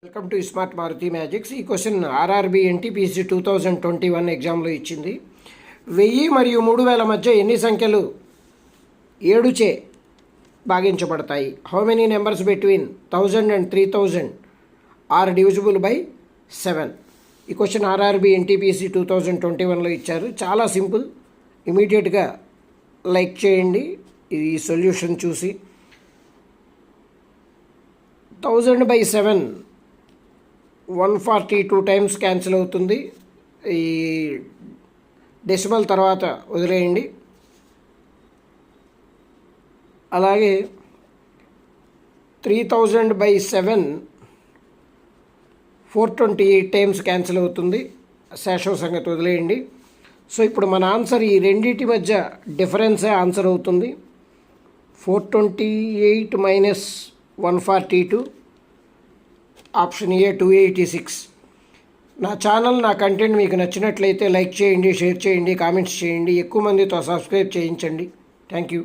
Welcome to smart Maruti magics. ఈ question RRB NTPC 2021 ఎగ్జామ్లో ఇచ్చింది. 1000 మరియు 3000 మధ్య ఎన్ని సంఖ్యలు 7చే భాగించబడతాయి? How many numbers between 1000 and 3000 are divisible by 7? ఈ క్వశ్చన్ ఆర్ఆర్బి ఎన్టీపీసీ 2021లో ఇచ్చారు. చాలా సింపుల్. ఇమీడియట్గా లైక్ చేయండి ఈ సొల్యూషన్ చూసి. 1000/7 142 టైమ్స్ క్యాన్సిల్ అవుతుంది. ఈ డెసిమల్ తర్వాత వదిలేయండి. అలాగే 3000/7 428 టైమ్స్ క్యాన్సిల్ అవుతుంది. శేషం సంగతి వదిలేయండి. సో ఇప్పుడు మన ఆన్సర్ ఈ రెండింటి మధ్య డిఫరెన్సే ఆన్సర్ అవుతుంది. 428 మైనస్ 142, ఆప్షన్ ఏ 286. నా ఛానల్, నా కంటెంట్ మీకు నచ్చినట్లయితే లైక్ చేయండి, షేర్ చేయండి, కామెంట్స్ చేయండి, ఎక్కువ మందితో సబ్స్క్రైబ్ చేయించండి. Thank you.